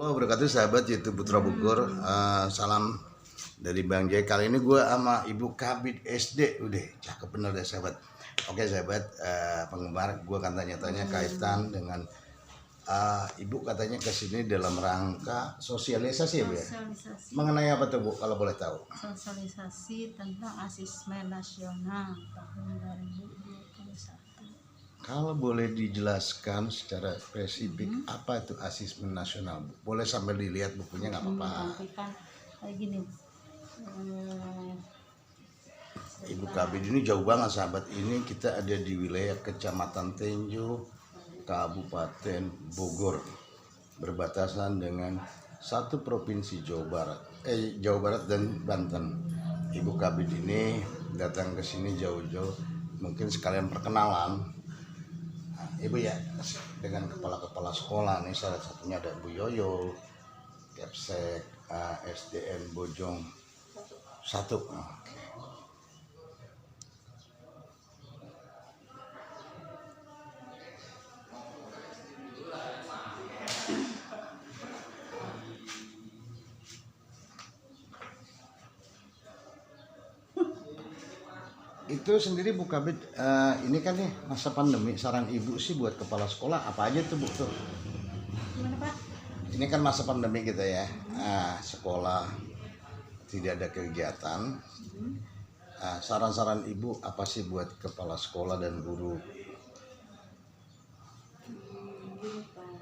Halo wabarakatuh sahabat YouTube Putra Bogor. Salam dari Bang Jai. Kali ini gue sama Ibu Kabid SD. Udah cakep bener deh sahabat. Oke sahabat, penggemar gue akan tanya-tanya kaitan dengan Ibu katanya kesini dalam rangka sosialisasi ya Bu ya? Sosialisasi. Mengenai apa tuh Bu kalau boleh tahu? Sosialisasi tentang Asismen Nasional tahun 2021. Kalau boleh dijelaskan secara spesifik apa itu asesmen nasional Bu? Boleh sambil dilihat bukunya nggak apa-apa. Tapi kan kayak gini. Ibu Kabid ini jauh banget sahabat. Ini kita ada di wilayah Kecamatan Tenjo, Kabupaten Bogor, berbatasan dengan satu provinsi Jawa Barat dan Banten. Ibu Kabid ini datang ke sini jauh-jauh, mungkin sekalian perkenalan. Nah, Ibu ya dengan kepala-kepala sekolah nih, salah satunya ada Bu Yoyo, Kepsek SDN Bojong 1. Itu sendiri Bu Kabid, ini kan nih masa pandemi, saran Ibu sih buat kepala sekolah apa aja tuh Bu tuh? Gimana Pak? Ini kan masa pandemi kita ya, sekolah tidak ada kegiatan. Saran-saran Ibu apa sih buat kepala sekolah dan guru? Gini Pak.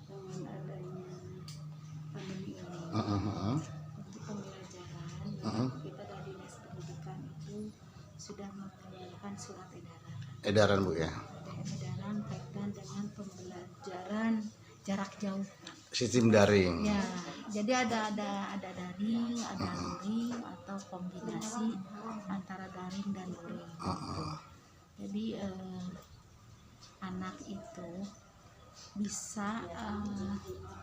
Dengan adanya pandemi ini untuk pembelajaran kita dari Dinas Pendidikan itu sudah mengeluarkan surat edaran. Edaran Bu ya. Ada edaran kaitan dengan pembelajaran jarak jauh. Sistem daring. Ya, jadi ada daring, ada luring atau kombinasi antara daring dan luring. Jadi anak itu bisa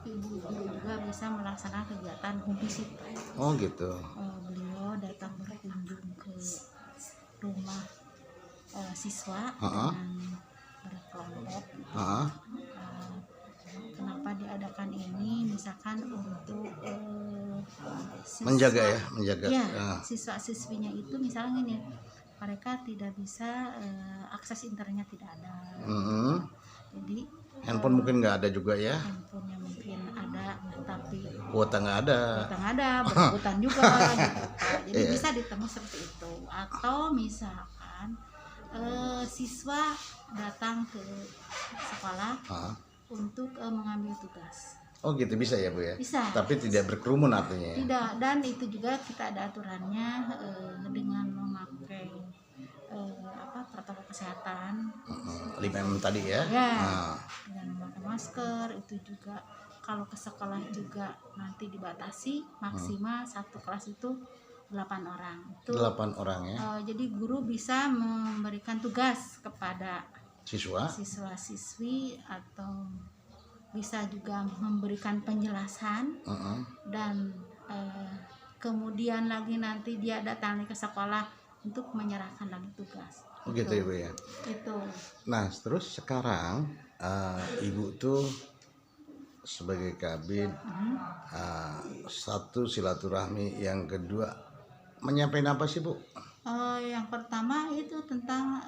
ibu guru juga bisa melaksanakan kegiatan home visit. Oh gitu. Beliau datang berkunjung ke rumah siswa dengan berkelompok. Kenapa diadakan ini? Misalkan untuk Menjaga ya, siswa-siswinya itu misalnya nih, mereka tidak bisa akses internet tidak ada. Jadi Handphone mungkin nggak ada juga ya? handphonenya mungkin ada, tapi Kuota nggak ada. berkebutuhan juga gitu. Jadi bisa ditemui seperti itu. Atau misalkan siswa datang ke sekolah untuk mengambil tugas. Oh gitu bisa ya Bu ya? Bisa. Tapi tidak berkerumun artinya ya? Tidak, dan itu juga kita ada aturannya dengan memakai protokol kesehatan. 5M tadi ya? Ya, dengan memakai masker. Itu juga kalau ke sekolah juga nanti dibatasi maksimal satu kelas itu 8 orang. Itu 8 orang ya? Jadi guru bisa memberikan tugas kepada siswa-siswi atau bisa juga memberikan penjelasan dan kemudian lagi nanti dia datang ke sekolah untuk menyerahkan lagi tugas. Gitu ya Bu ya? Itu. Nah terus sekarang Ibu tuh sebagai kabid, satu silaturahmi, yang kedua menyampaikan apa sih Bu? Yang pertama itu tentang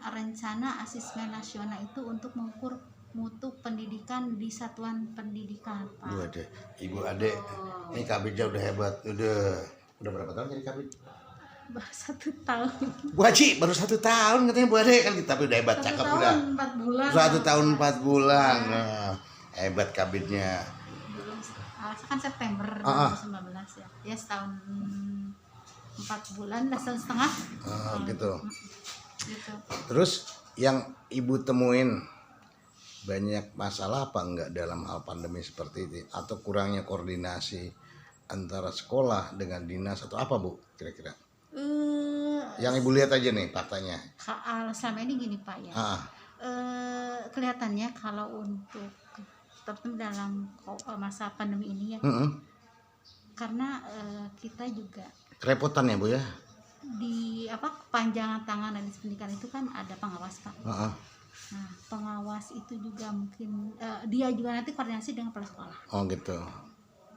rencana asesmen nasional itu untuk mengukur mutu pendidikan di satuan pendidikan Pak. Waduh, Ibu Ade, ini kabidnya udah hebat. Udah berapa tahun jadi kabid? Baru 1 tahun. Bu Haji baru 1 tahun katanya Bu Ade kan, tapi udah hebat, cakep udah. 1 tahun 4 bulan. 1 tahun 4 bulan. Nah, hebat kabidnya. Belum, kan September 2019 ya. Ya setahun 4 bulan, setahun setengah. Gitu. Gitu. Terus yang Ibu temuin banyak masalah apa enggak dalam hal pandemi seperti ini, atau kurangnya koordinasi antara sekolah dengan dinas atau apa Bu kira-kira? Yang Ibu lihat aja nih faktanya. Selama ini gini Pak ya. Kelihatannya kalau untuk terutama dalam masa pandemi ini ya, karena kita juga kerepotan ya Bu ya? di kepanjangan tangan dan pendidikan itu kan ada pengawas Pak. Nah, pengawas itu juga mungkin dia juga nanti koordinasi dengan kepala sekolah. Oh gitu.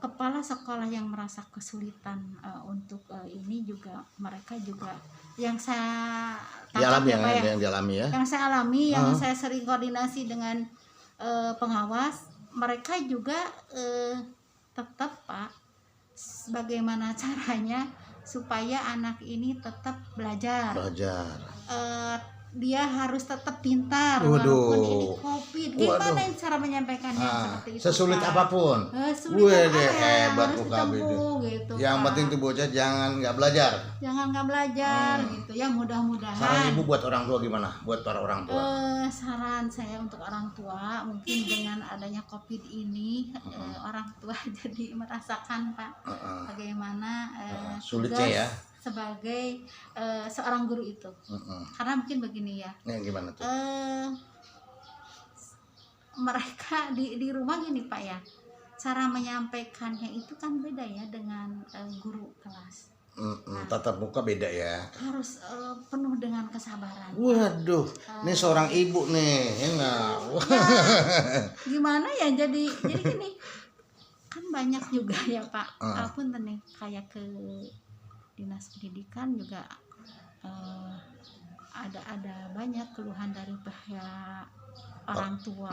Kepala sekolah yang merasa kesulitan untuk ini juga mereka juga yang saya tangkap Dialami ya Pak ya, yang dialami ya. yang saya alami, yang saya sering koordinasi dengan pengawas, mereka juga tetap Pak, bagaimana caranya supaya anak ini tetap belajar. Dia harus tetap pintar walaupun ini COVID. Gimana cara menyampaikannya seperti itu? Sesulit Pak? apapun. Sulit Hebat harus Mukabe itu. ditempuh gitu. Yang Pak. penting tuh bocah jangan nggak belajar. Jangan nggak belajar gitu ya, mudah-mudahan. Saran ibu buat orang tua gimana? Buat para orang tua. Saran saya untuk orang tua mungkin dengan adanya COVID ini orang tua jadi merasakan Pak bagaimana sulitnya ya sebagai seorang guru itu. Karena mungkin begini ya. Gimana tuh? Mereka di rumah gini Pak ya. Cara menyampaikannya itu kan beda ya dengan guru kelas. Tatap muka beda ya. Harus penuh dengan kesabaran. Waduh, ini seorang ibu nih, ya nggak? Gimana ya? Jadi gini, kan banyak juga ya Pak. Apapun nih kayak ke dinas pendidikan juga ada banyak keluhan dari pihak orang tua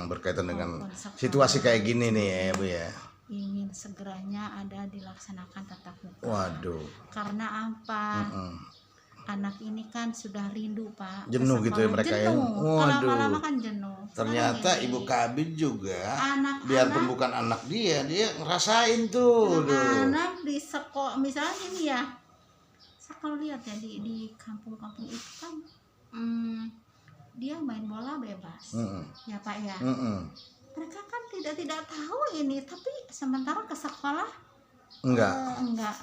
berkaitan dengan situasi kayak gini nih ya Bu ya. Ingin segeranya ada dilaksanakan tatap muka. Waduh. Karena apa? Anak ini kan sudah rindu Pak. Jenuh gitu ya mereka ya. Lama-lama kan jenuh. Ternyata Ibu Kabid juga biarpun bukan anak dia ngerasain tuh. Anak di sekolah misalnya ini ya. Saya kalau lihat ya di kampung-kampung itu kan dia main bola bebas. Ya Pak ya. Mereka kan tidak tahu ini, tapi sementara ke sekolah enggak.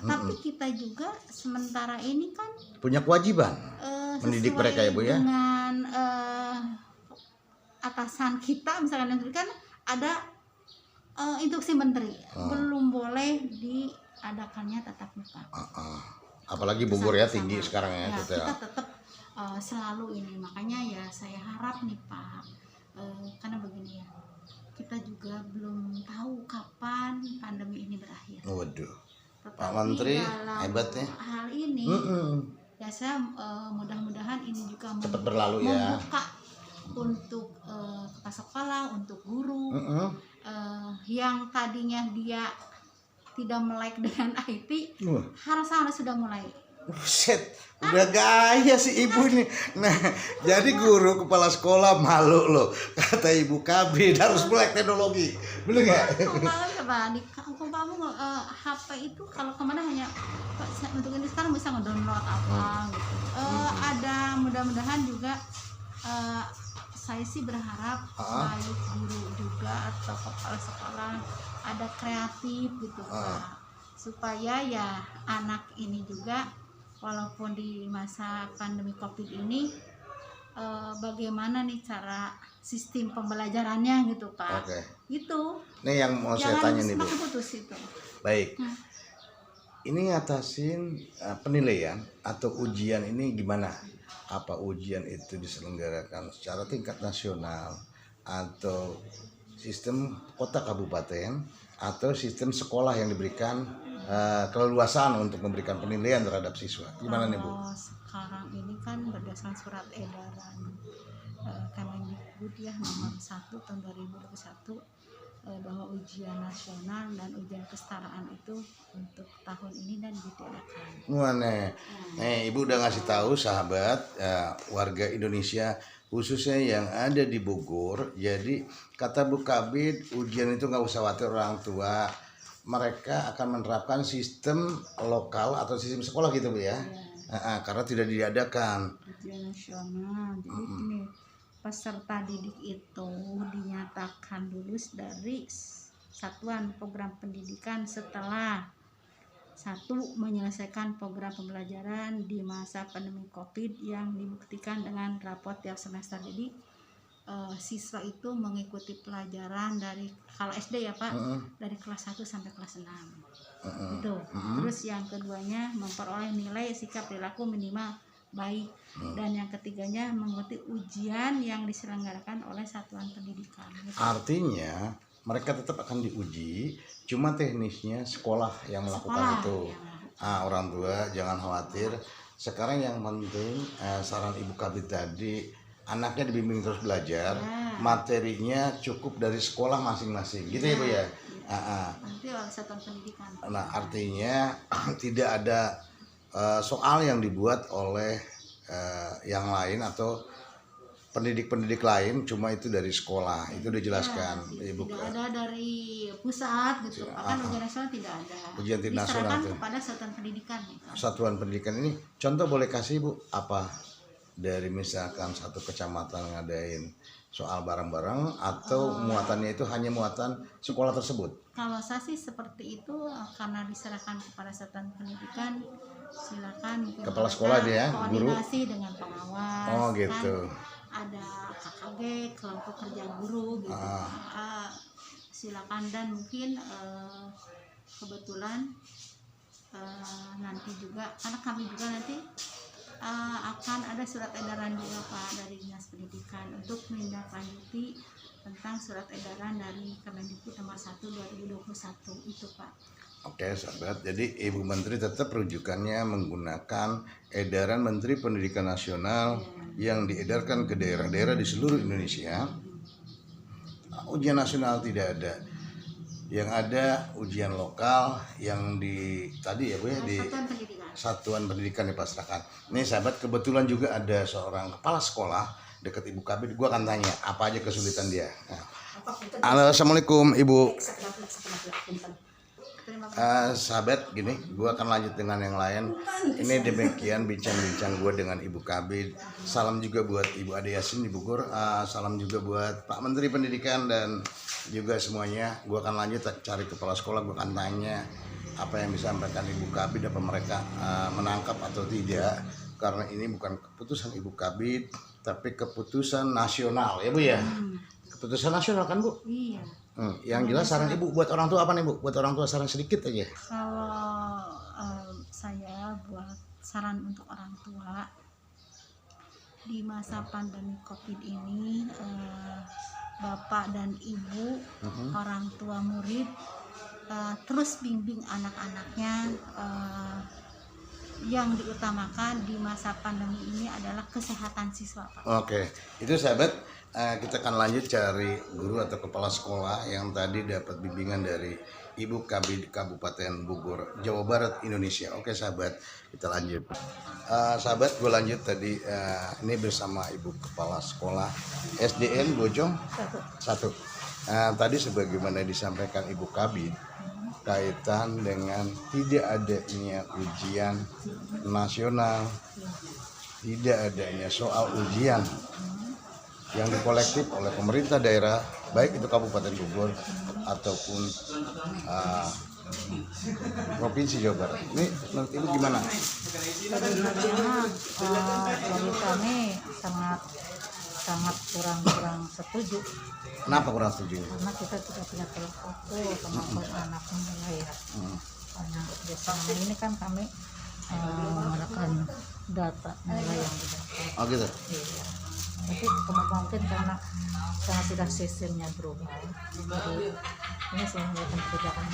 Tapi kita juga sementara ini kan punya kewajiban mendidik mereka ya Bu ya. Dengan atasan kita misalkan kan ada instruksi menteri belum boleh diadakannya tatap muka. Apalagi Bogor ya tinggi sekarang ya. Kita tetap selalu ini, makanya ya saya harap nih Pak, karena begini ya. Kita juga belum tahu kapan pandemi ini berakhir. Waduh. Tetapi Pak Menteri hebatnya. Hal ini ya saya mudah-mudahan ini juga cepat berlalu ya. Membuka untuk kepala sekolah, untuk guru yang tadinya dia tidak melek dengan IT, harus sudah mulai. Buset, udah gaya si ibu nih. Nah, jadi guru kepala sekolah malu loh. Kata Ibu Kabid harus melek teknologi. Bener nggak? Coba di kampung kamu HP itu kalau kemana hanya untuk ini sekarang bisa ngedownload apa gitu. Ada mudah-mudahan juga saya sih berharap baik guru juga atau kepala sekolah ada kreatif gitu Pak. Supaya ya anak ini juga walaupun di masa pandemi COVID ini bagaimana nih cara sistem pembelajarannya gitu Pak. Itu. Nih yang mau saya tanya nih Bu. Putus itu. Baik. Ini ngatasin penilaian atau ujian ini gimana? Apa ujian itu diselenggarakan secara tingkat nasional atau sistem kota kabupaten atau sistem sekolah yang diberikan keleluasaan untuk memberikan penilaian terhadap siswa. Gimana nih Bu? Sekarang ini kan berdasarkan surat edaran Kemendikbud ya nomor 1 tahun 2021 bahwa ujian nasional dan ujian kesetaraan itu untuk tahun ini dan ditiadakan. Wah Ibu udah ngasih tahu sahabat warga Indonesia khususnya yang ada di Bogor. Jadi kata Bu Kabid ujian itu nggak usah khawatir orang tua. Mereka akan menerapkan sistem lokal atau sistem sekolah gitu Bu ya. Karena tidak diadakan ujian nasional. Jadi ini peserta didik itu dinyatakan lulus dari satuan program pendidikan setelah menyelesaikan program pembelajaran di masa pandemi COVID yang dibuktikan dengan raport tiap semester. Jadi siswa itu mengikuti pelajaran dari kalau SD ya Pak dari kelas 1 sampai kelas 6 itu. Terus yang keduanya memperoleh nilai sikap perilaku minimal baik. Dan yang ketiganya mengikuti ujian yang diselenggarakan oleh satuan pendidikan. Artinya mereka tetap akan diuji, cuma teknisnya sekolah yang melakukan itu. Orang tua jangan khawatir. Sekarang yang penting saran Ibu Kabid tadi, anaknya dibimbing terus belajar, materinya cukup dari sekolah masing-masing, gitu ya Bu ya. Nanti oleh satuan pendidikan. Nah artinya tidak ada soal yang dibuat oleh yang lain atau pendidik lain, cuma itu dari sekolah, itu dijelaskan. Ibu tidak ada dari pusat gitu, bahkan ujian nasional tidak ada. Ujian nasional itu kepada satuan pendidikan. Gitu. Satuan pendidikan ini, contoh boleh kasih Bu, apa dari misalkan satu kecamatan ngadain soal bareng-bareng atau muatannya itu hanya muatan sekolah tersebut? Kalau saya sih seperti itu, karena diserahkan kepada satuan pendidikan, silakan mungkin kepala sekolah dia, guru koordinasi dengan pengawas. Oh gitu. Kan ada KKG, kelompok kerja guru gitu. Silakan, dan mungkin kebetulan nanti juga, karena kami juga nanti akan ada surat edaran juga Pak dari Dinas Pendidikan untuk menindaklanjuti tentang surat edaran dari Kemendikbud nomor 1 2021 itu Pak. Oke sahabat, jadi Ibu Menteri tetap rujukannya menggunakan edaran Menteri Pendidikan Nasional yang diedarkan ke daerah-daerah di seluruh Indonesia. Ujian nasional tidak ada, yang ada ujian lokal yang di tadi ya Bu ya, di Satuan Pendidikan dipasrahkan. Nih sahabat, kebetulan juga ada seorang kepala sekolah dekat Ibu Kabid. Gua akan tanya apa aja kesulitan dia. Halo, assalamualaikum Ibu. Sahabat, gini, gue akan lanjut dengan yang lain. Ini demikian bincang-bincang gue dengan Ibu Kabid. Salam juga buat Ibu Ade Yasin di Bogor. Salam juga buat Pak Menteri Pendidikan dan juga semuanya. Gue akan lanjut cari kepala sekolah. Gue akan tanya apa yang disampaikan Ibu Kabid, apa mereka menangkap atau tidak. Karena ini bukan keputusan Ibu Kabid, tapi keputusan nasional ya Bu ya. Keputusan nasional kan Bu? Iya. Yang jelas saran Ibu buat orang tua apa nih Bu? Buat orang tua saran sedikit aja. Kalau saya buat saran untuk orang tua di masa pandemi COVID ini, Bapak dan Ibu, orang tua murid terus bimbing anak-anaknya. Yang diutamakan di masa pandemi ini adalah kesehatan siswa Pak. Oke, itu sahabat, kita akan lanjut cari guru atau kepala sekolah yang tadi dapat bimbingan dari Ibu Kabid Kabupaten Bogor, Jawa Barat, Indonesia. Oke sahabat, kita lanjut. Sahabat, gue lanjut tadi ini bersama Ibu Kepala Sekolah SDN Bojong 1. Tadi sebagaimana disampaikan Ibu Kabid, kaitan dengan tidak adanya ujian nasional, tidak adanya soal ujian yang dikolektif oleh pemerintah daerah, baik itu Kabupaten Bogor ataupun Provinsi Jawa Barat. Ini menurut Ibu gimana? Sebenarnya bagi kami sangat kurang setuju. Kenapa kurang setuju? Karena kita tidak punya tolak ukur kemampuan anak menilai ya. Karena biasanya ini kan kami menggunakan data nilai yang didapat. Oh gitu. Iya. Tapi mungkin karena sudah sistemnya berubah. Jadi ini sehingga kebijakan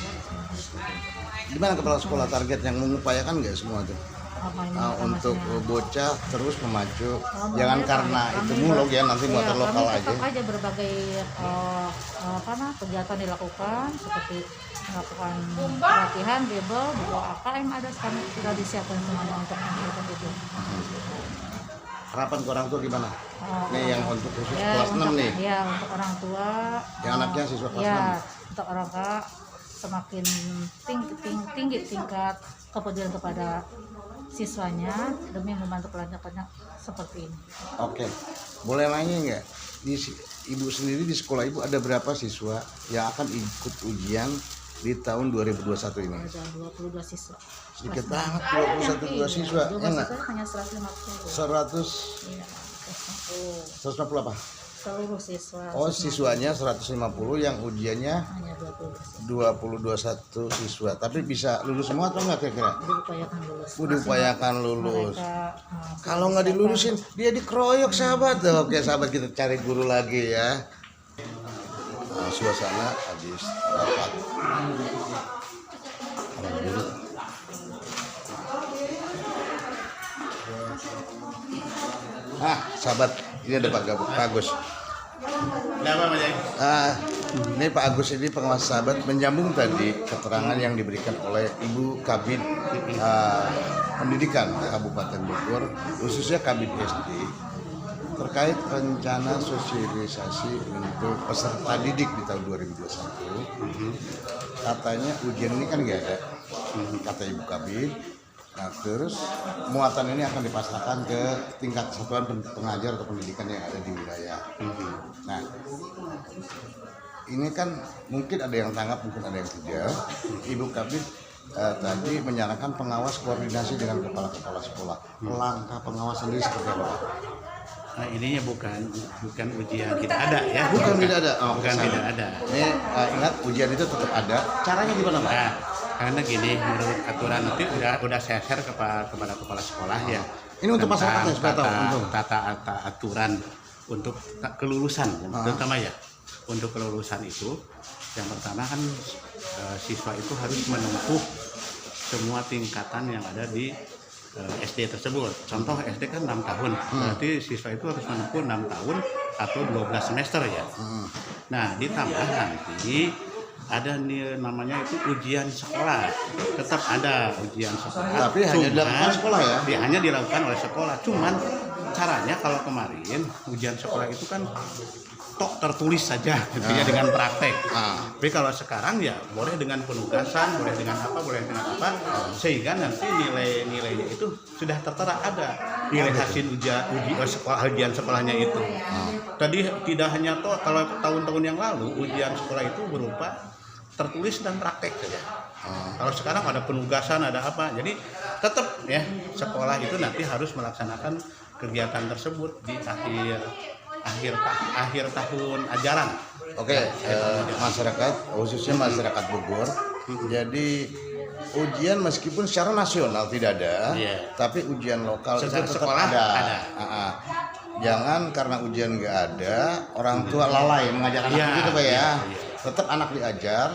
Gimana kepala sekolah target yang mengupayakan nggak semua tuh? Untuk bocah terus memacu, jangan karena itu muluk ya, nanti muatan lokal aja. Tetap aja berbagai kegiatan dilakukan seperti melakukan pelatihan, bebel, bahwa AKM ada sekarang sudah disiapkan semuanya untuk kegiatan itu. Harapan ke orang tua gimana? Nih yang untuk khusus kelas 6 nih. Ya, untuk orang tua. Yang anaknya siswa kelas 6. Untuk orang tua semakin tinggi tingkat kepedulian kepada siswanya demi membantu pelajarannya seperti ini. Oke, boleh nanya nggak? Ibu sendiri di sekolah Ibu ada berapa siswa yang akan ikut ujian di tahun 2021 ini? Ada 22 siswa. Sedikit banget, 22 siswa. Ya nggak? Hanya 150. 100. Iya, 150 apa? seluruh siswa. Oh, siswanya 150, yang ujiannya hanya 21 siswa. Tapi bisa lulus semua atau enggak kira-kira? Diupayakan lulus. Diupayakan lulus. Mereka, Kalau nggak dilulusin dia dikeroyok sahabat. Oke sahabat, kita cari guru lagi ya. Suasana habis rapat. Guru. Sahabat, ini ada Pak Agus. Ini Pak Agus ini pengawas sahabat menyambung tadi keterangan yang diberikan oleh Ibu Kabid Pendidikan Kabupaten Bogor, khususnya Kabid SD, terkait rencana sosialisasi untuk peserta didik di tahun 2021. Katanya ujian ini kan nggak ada, kata Ibu Kabid. Nah, terus muatan ini akan dipasrahkan ke tingkat satuan pengajar atau pendidikan yang ada di wilayah. Nah, ini kan mungkin ada yang tanggap, mungkin ada yang tidak. Ibu Kabid tadi menyarankan pengawas koordinasi dengan kepala-kepala sekolah. Langkah pengawas sendiri seperti apa? Nah, ininya bukan ujian tidak ada ya. Bukan tidak ada. Bukan tidak ada. Ini ingat ujian itu tetap ada. Caranya gimana, Pak? Nah, karena gini, menurut aturan nanti udah saya share kepada kepala sekolah ya. Ini untuk masyarakat yang supaya tahu. Tata aturan untuk kelulusan, terutama ya. Untuk kelulusan itu, yang pertama kan siswa itu harus menempuh semua tingkatan yang ada di SD tersebut. Contoh SD kan 6 tahun, berarti siswa itu harus menempuh 6 tahun atau 12 semester ya. Nah, ditambah nanti ada namanya itu ujian sekolah, tetap ada ujian sekolah. Tapi hanya dilakukan sekolah ya? Ya, hanya dilakukan oleh sekolah. Cuman caranya kalau kemarin ujian sekolah itu kan tok tertulis saja gitu ya, dengan praktek. Tapi kalau sekarang ya boleh dengan penugasan, boleh dengan apa, sehingga nanti nilainya itu sudah tertera, ada nilai hasil ujian sekolahnya itu. Tadi tidak hanya kalau tahun-tahun yang lalu ujian sekolah itu berupa tertulis dan praktek saja. Kalau sekarang ada penugasan, ada apa, jadi tetap ya sekolah itu nanti harus melaksanakan kegiatan tersebut di akhir tahun ajaran. Oke, masyarakat khususnya masyarakat Bogor. Jadi ujian meskipun secara nasional tidak ada, tapi ujian lokal secara itu tetap sekolah ada. Jangan karena ujian nggak ada, orang tua lalai mengajar anak gitu Pak ya. Tetap anak diajar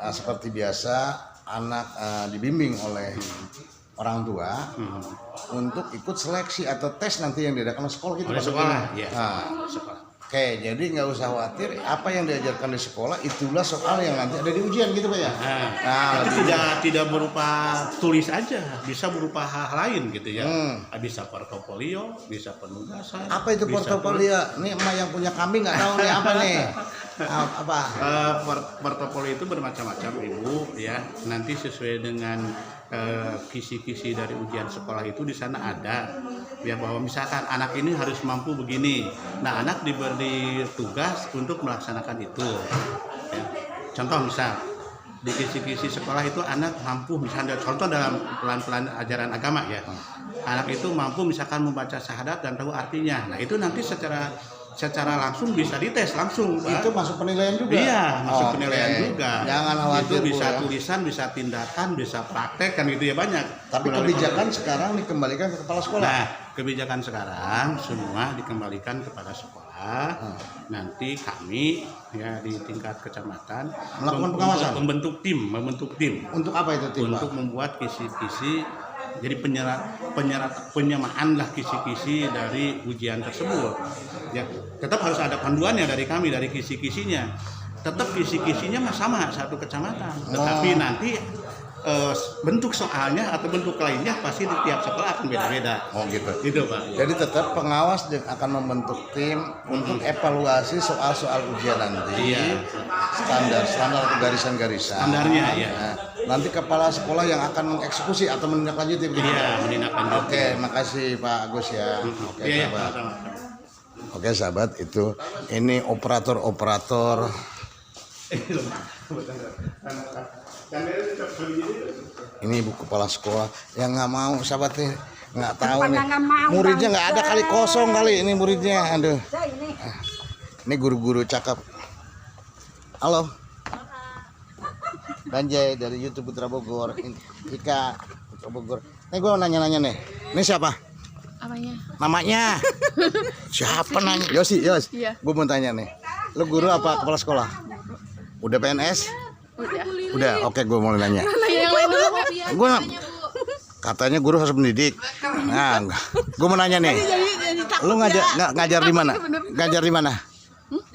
seperti biasa, anak dibimbing oleh orang tua untuk ikut seleksi atau tes nanti yang diadakan oleh sekolah gitu. Oleh sekolah, ya. Sekolah. Oke, jadi nggak usah khawatir, apa yang diajarkan di sekolah itulah soal yang nanti ada di ujian gitu Pak ya. Tapi tidak berupa tulis aja, bisa berupa hal lain gitu ya. Bisa portofolio, bisa penugasan. Apa itu portofolio? Nih emak yang punya kambing nggak tahu nih apa nih. Apa? Portofolio itu bermacam-macam Ibu ya. Nanti sesuai dengan kisi-kisi dari ujian sekolah itu di sana ada ya, bahwa misalkan anak ini harus mampu begini. Nah, anak diberi tugas untuk melaksanakan itu ya. Contoh misal di kisi-kisi sekolah itu anak mampu, misalnya contoh dalam pelan-pelan ajaran agama ya, anak itu mampu misalkan membaca syahadat dan tahu artinya. Nah, itu nanti secara langsung bisa dites langsung Pak. Itu masuk penilaian juga? Iya, masuk penilaian juga. Jangan khawatir, itu bisa Bu, ya. Tulisan, bisa tindakan, bisa praktek kan gitu ya, banyak. Tapi kebijakan sekarang dikembalikan ke kepala sekolah. Nah, kebijakan sekarang semua dikembalikan kepada sekolah. Nanti kami ya di tingkat kecamatan melakukan pengawasan, membentuk tim. Untuk apa itu tim? Untuk membuat kisi-kisi, jadi penyamaan lah kisi-kisi dari ujian tersebut. Ya, tetap harus ada panduannya dari kami, dari kisi-kisinya. Tetap kisi-kisinya sama satu kecamatan. Tetapi nanti bentuk soalnya atau bentuk lainnya pasti di tiap sekolah akan beda-beda. Oh gitu. Gitu Pak. Jadi tetap pengawas akan membentuk tim untuk evaluasi soal-soal ujian nanti. Iya. Standar atau garisan-garisan. Standarnya ya. Nah, nanti kepala sekolah yang akan mengeksekusi atau menindaklanjuti begitu. Iya, menindaklanjuti. Oke, makasih Pak Agus ya. Oke, Iya, sahabat. sama-sama. Oke, sahabat, itu ini operator-operator. Ini ibu kepala sekolah yang nggak mau, sahabat nih, nggak tahu nih. Muridnya nggak ada kali, kosong kali ini muridnya. Aduh. Ini guru-guru cakep. Halo. Banjai dari YouTube Putra Bogor. Ika Putra Bogor. Nih gue nanya-nanya nih. Ini siapa? Apanya? Namanya? Siapa nanya? Yosi, Yos. Iya. Gue mau tanya nih. Lu guru apa kepala sekolah? Udah PNS? Udah. Oke, gue mau nanya. Yang lain dulu. Gue katanya guru harus mendidik. Nah, gue mau nanya nih. Lu ngajar di mana? Ngajar di mana?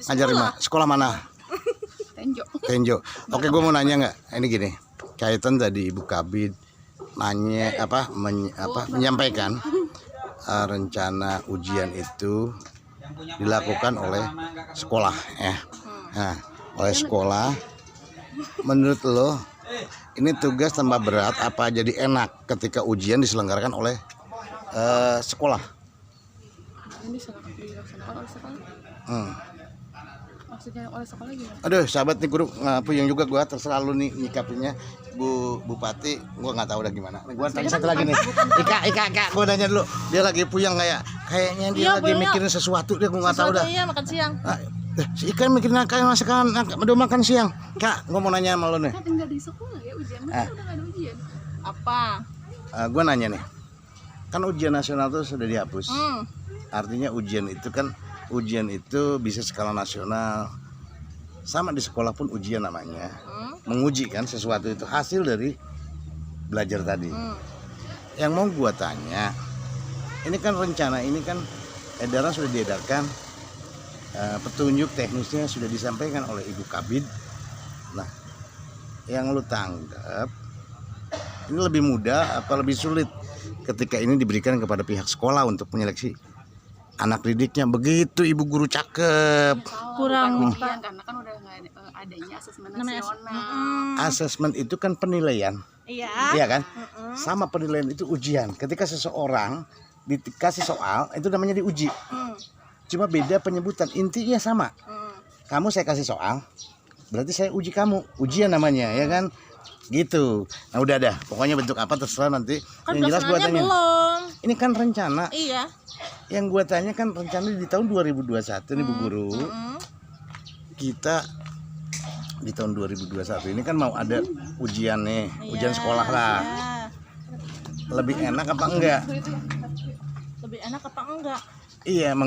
Ngajar di mana? Sekolah mana? Tenjo. Oke, gue mau nanya nggak? Ini gini, kaitan tadi Ibu Kabid nanya menyampaikan rencana ujian itu dilakukan oleh sekolah, ya. Nah, oleh sekolah. Menurut lo, ini tugas tambah berat apa jadi enak ketika ujian diselenggarakan oleh sekolah? Ini dilaksanakan oleh sekolah. Maksudnya oleh sekolah gimana? Aduh, sahabat nih guru puyeng juga gua, terserah lu nih nyikapinya. Bu Bupati, gua nggak tahu udah gimana. Nih gua tanya satu lagi nih. Ika, gua nanya dulu. Dia lagi puyeng kayaknya dia lagi mikirin sesuatu, dia gua nggak tahu dah. Iya, makan siang. Si Ika mikirin kayak masakan udah makan siang. Kak, gua mau nanya sama lu nih. Kan tinggal di sekolah ya ujian. Udah nggak ada ujian. Apa? Gua nanya nih. Kan ujian nasional tuh sudah dihapus. Artinya ujian itu bisa skala nasional. Sama di sekolah pun ujian namanya. Menguji kan sesuatu itu hasil dari belajar tadi. Yang mau gua tanya, ini kan rencana ini kan edaran sudah diedarkan, petunjuk teknisnya sudah disampaikan oleh Ibu Kabid. Nah, yang lu tanggap ini lebih mudah apa lebih sulit ketika ini diberikan kepada pihak sekolah untuk menyeleksi anak didiknya? Begitu Ibu guru cakep. Kurang karena kan udah nggak adanya asesmen nasional. Asesmen itu kan penilaian. Iya kan? Sama penilaian itu ujian. Ketika seseorang dikasih soal itu namanya diuji. Cuma beda penyebutan, intinya sama. Kamu saya kasih soal, berarti saya uji kamu. Ujian namanya, ya kan? Gitu. Nah udah dah, pokoknya bentuk apa terserah nanti. Kan yang jelas gua tanya. belum. Ini kan rencana. Iya. Yang gua tanya kan rencana di tahun 2021 nih Bu Guru. Kita di tahun 2021 ini kan mau ada ujian nih, ujian sekolah lah. Lebih enak apa enggak? Lebih enak apa enggak? Iya,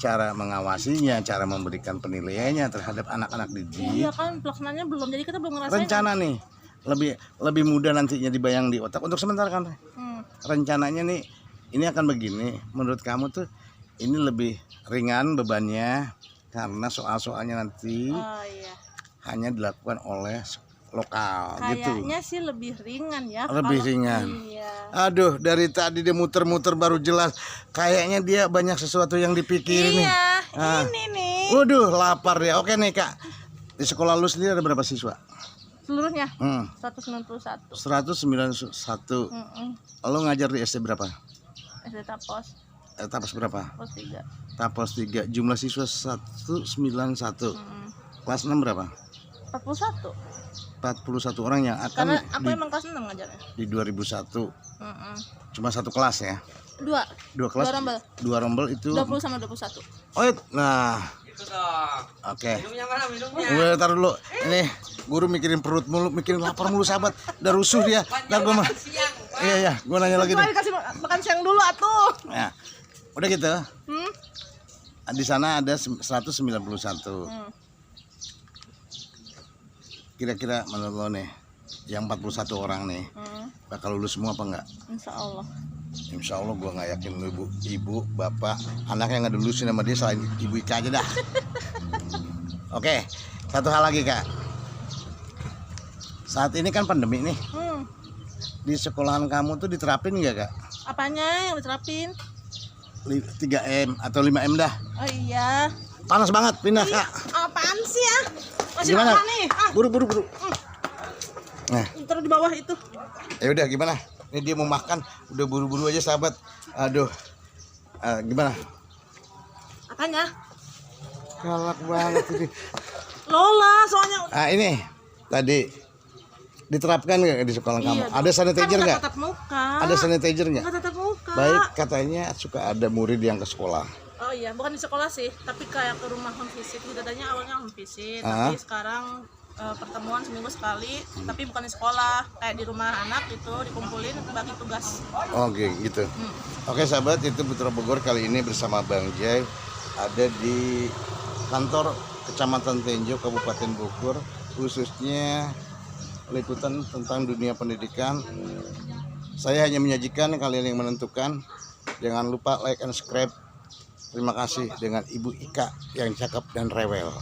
cara mengawasinya, cara memberikan penilaiannya terhadap anak-anak didik. Iya kan pelaksanaannya belum, jadi kita belum ngerasain. Rencana nih lebih mudah nantinya dibayang di otak untuk sementara kan. Rencananya nih ini akan begini. Menurut kamu tuh ini lebih ringan bebannya karena soal-soalnya nanti hanya dilakukan oleh lokal. Kayaknya gitu. sih lebih ringan ya. Lebih ringan. Iya. Aduh, dari tadi dia muter-muter baru jelas. Kayaknya dia banyak sesuatu yang dipikirin nih. Ini nih. Waduh, lapar ya. Oke nih Kak. Di sekolah lu sendiri ada berapa siswa? Seluruhnya 191. 191. Lo ngajar di SD berapa? SD Tapos. Tapos berapa? Tapos 3. Tapos 3. Jumlah siswa 191. Kelas 6 berapa? 41. 41 orang yang akan. Karena aku emang kelas 6 ngajarnya. Di 2001. Cuma satu kelas ya? Dua kelas. 2 rombel itu 20 sama 21. Oh, nah. Oke. Minumnya mana minumnya? Udah taruh dulu. Ini guru mikirin perut mulu, mikirin lapar mulu sahabat. Udah rusuh dia. Ntar gua mah. Iya, gua nanya lagi nih. Dikasih makan siang dulu atuh. Ya. Udah gitu. Di sana ada 191. Kira-kira menurut lo nih, yang 41 orang nih, bakal lulus semua apa enggak? Insya Allah. Insya Allah gue nggak yakin ibu, bapak, anaknya nggak lulusin sama dia selain ibu Ika aja dah. Oke, satu hal lagi Kak. Saat ini kan pandemi nih. Di sekolahan kamu tuh diterapin nggak Kak? Apanya yang diterapin? 3M atau 5M dah. Oh iya. Panas banget, pindah Kak. Apaan sih ya? Masih Gimana? lama nih. Buru. Nah, Taruh di bawah itu. ya udah gimana? Ini dia mau makan, udah buru-buru aja sahabat. Aduh, gimana? Apanya? Galak banget ini. Lola soalnya. Ini tadi diterapkan nggak di sekolah kamu? Ada sanitizer kan nggak? tatap muka. Ada sanitizer nggak? Nggak tatap muka. Baik, katanya suka ada murid yang ke sekolah. Oh iya, bukan di sekolah sih, tapi kayak ke rumah home visit. Katanya awalnya home visit, tapi sekarang pertemuan seminggu sekali, tapi bukan di sekolah, kayak di rumah anak gitu, dikumpulin bagi tugas. Oke, gitu. Oke sahabat, itu Putra Bogor kali ini bersama Bang Jai ada di kantor Kecamatan Tenjo, Kabupaten Bogor, khususnya liputan tentang dunia pendidikan. Saya hanya menyajikan, kalian yang menentukan. Jangan lupa like and subscribe. Terima kasih dengan Ibu Ika yang cakep dan rewel.